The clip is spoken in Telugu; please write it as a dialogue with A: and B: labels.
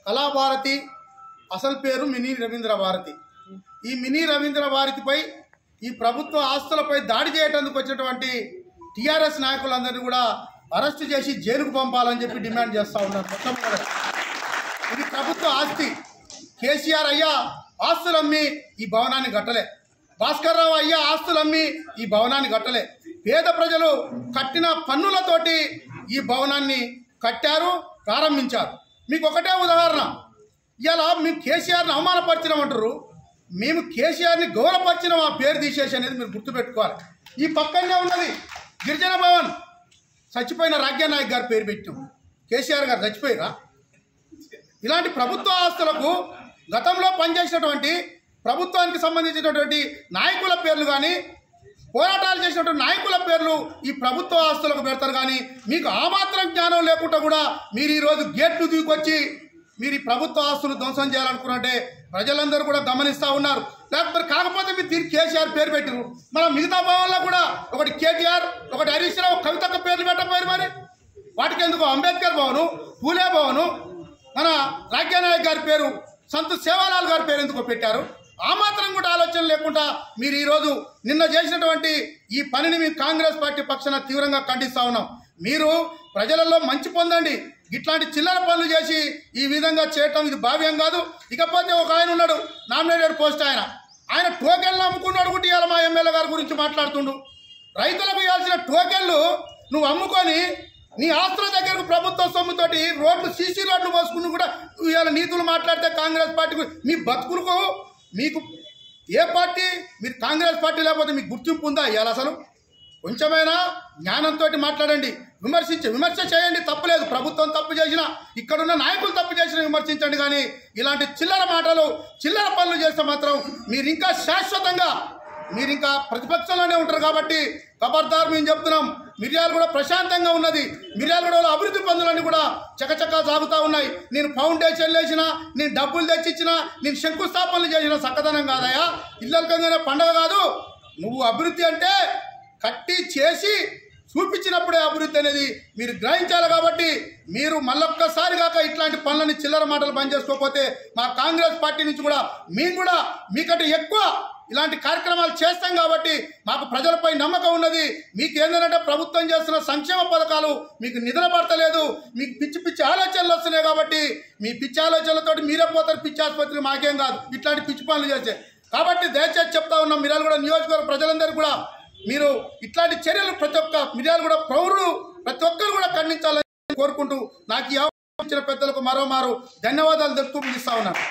A: కళాభారతి అసలు పేరు మినీ రవీంద్ర భారతి. ఈ మినీ రవీంద్ర భారతిపై ఈ ప్రభుత్వ ఆస్తులపై దాడి చేయడానికి వచ్చినటువంటి టీఆర్ఎస్ నాయకులందరినీ కూడా అరెస్టు చేసి జైలుకు పంపాలని చెప్పి డిమాండ్ చేస్తూ ఉన్నారు. మొట్టమొదటి ఇది ప్రభుత్వ ఆస్తి. కేసీఆర్ అయ్యా ఆస్తులమ్మి ఈ భవనాన్ని కట్టలే. భాస్కర్ రావు అయ్యా ఆస్తులమ్మి ఈ భవనాన్ని కట్టలే. పేద ప్రజలు కట్టిన పన్నులతోటి ఈ భవనాన్ని కట్టారు, ప్రారంభించారు. మీకు ఒకటే ఉదాహరణ, ఇలా మేము కేసీఆర్ని అవమానపరిచినామంటారు, మేము కేసీఆర్ని గౌరవపరిచిన ఆ పేరు తీసేసి అనేది మీరు గుర్తుపెట్టుకోవాలి. ఈ పక్కనే ఉన్నది గిరిజన భవన్, చచ్చిపోయిన రాజ్యానాయక్ గారి పేరు పెట్టాం. కేసీఆర్ గారు చచ్చిపోయిరా? ఇలాంటి ప్రభుత్వ ఆస్తులకు గతంలో పనిచేసినటువంటి ప్రభుత్వానికి సంబంధించినటువంటి నాయకుల పేర్లు కానీ, పోరాటాలు చేసినటువంటి నాయకుల పేర్లు ఈ ప్రభుత్వ ఆస్తులకు పెడతారు. కానీ మీకు ఆ మాత్రం జ్ఞానం లేకుండా కూడా మీరు ఈరోజు గేట్లు దూకొచ్చి మీరు ఈ ప్రభుత్వ ఆస్తులు ధ్వంసం చేయాలనుకున్నట్టే ప్రజలందరూ కూడా గమనిస్తూ ఉన్నారు. లేకపోతే కాకపోతే మీరు దీనికి కేసీఆర్ పేరు పెట్టారు. మనం మిగతా భవన్లో కూడా ఒకటి కేటీఆర్, ఒకటి హరీష్ రావు, కవితక్క పేర్లు పెట్టకపోయారు. మరి వాటికి ఎందుకు అంబేద్కర్ భవను, పూలే భవను, మన రాజ్యానాయక్ గారి పేరు, సంత్ సేవాలాల్ గారి పేరు ఎందుకు పెట్టారు? ఆ మాత్రం కూడా ఆలోచన లేకుండా మీరు ఈరోజు నిన్న చేసినటువంటి ఈ పనిని మేము కాంగ్రెస్ పార్టీ పక్షాన తీవ్రంగా ఖండిస్తూ ఉన్నాం. మీరు ప్రజలలో మంచి పొందండి, ఇట్లాంటి చిల్లర పనులు చేసి ఈ విధంగా చేయటం ఇది భావ్యం కాదు. ఇకపోతే ఒక ఆయన ఉన్నాడు, నామినేటెడ్ పోస్ట్ ఆయన టోకెన్లు అమ్ముకున్నాడు కూడా ఇవాళ మా ఎమ్మెల్యే గారి గురించి మాట్లాడుతుండు. రైతులకు ఇవ్వాల్సిన టోకెన్లు నువ్వు అమ్ముకొని నీ ఆస్తుల దగ్గరకు ప్రభుత్వ సొమ్ముతోటి రోడ్లు సీసీ రోడ్లు పోసుకుని కూడా ఇవాళ నీతులు మాట్లాడితే కాంగ్రెస్ పార్టీకి మీ బతుకులకు మీకు ఏ పార్టీ, మీరు కాంగ్రెస్ పార్టీ లేకపోతే మీకు గుర్తింపు ఉందా? ఇవాళ అసలు కొంచెమైనా జ్ఞానంతో మాట్లాడండి. విమర్శ చేయండి, తప్పులేదు. ప్రభుత్వం తప్పు చేసినా, ఇక్కడున్న నాయకులు తప్పు చేసినా విమర్శించండి. కానీ ఇలాంటి చిల్లర మాటలు, చిల్లర పనులు చేస్తే మాత్రం మీరు ఇంకా శాశ్వతంగా మీరు ఇంకా ప్రతిపక్షంలోనే ఉంటారు. కాబట్టి ఖబర్దార్ మేము చెప్తున్నాం. మిర్యాల కూడా ప్రశాంతంగా ఉన్నది. మిర్యాల కూడా అభివృద్ధి పనులన్నీ కూడా చకచకా సాగుతూ ఉన్నాయి. నేను ఫౌండేషన్లు వేసినా, నేను డబ్బులు తెచ్చిచ్చినా, నేను శంకుస్థాపనలు చేసిన చక్కదనం కాదయా. ఇల్లకంగానే పండగ కాదు. నువ్వు అభివృద్ధి అంటే కట్టి చేసి చూపించినప్పుడే అభివృద్ధి అనేది మీరు గ్రహించాలి. కాబట్టి మీరు మళ్ళొక్కసారి కాక ఇట్లాంటి పనులని చిల్లర మాటలు బంద్ చేసుకోకపోతే మా కాంగ్రెస్ పార్టీ నుంచి కూడా మేము కూడా మీకంటే ఎక్కువ ఇలాంటి కార్యక్రమాలు చేస్తాం. కాబట్టి మాకు ప్రజలపై నమ్మకం ఉన్నది. మీకు ఏంటంటే ప్రభుత్వం చేస్తున్న సంక్షేమ పథకాలు మీకు నిద్ర పడతలేదు, మీకు పిచ్చి పిచ్చి ఆలోచనలు వస్తున్నాయి. కాబట్టి మీ పిచ్చి ఆలోచనలతో మీరే పోతారు పిచ్చి ఆసుపత్రి, మాకేం కాదు ఇట్లాంటి పిచ్చి పనులు చేస్తే. కాబట్టి దయచేసి చెప్తా ఉన్నాం, మిర్యాల కూడా నియోజకవర్గ ప్రజలందరూ కూడా మీరు ఇట్లాంటి చర్యలు ప్రతి ఒక్క మిర్యాల కూడా పౌరులు ప్రతి ఒక్కరు కూడా ఖండించాలని కోరుకుంటూ నాకు ఈ అవకాశం ఇచ్చిన పెద్దలకు మరోమారు ధన్యవాదాలు తెలుపుతూ ముగిస్తా ఉన్నాను.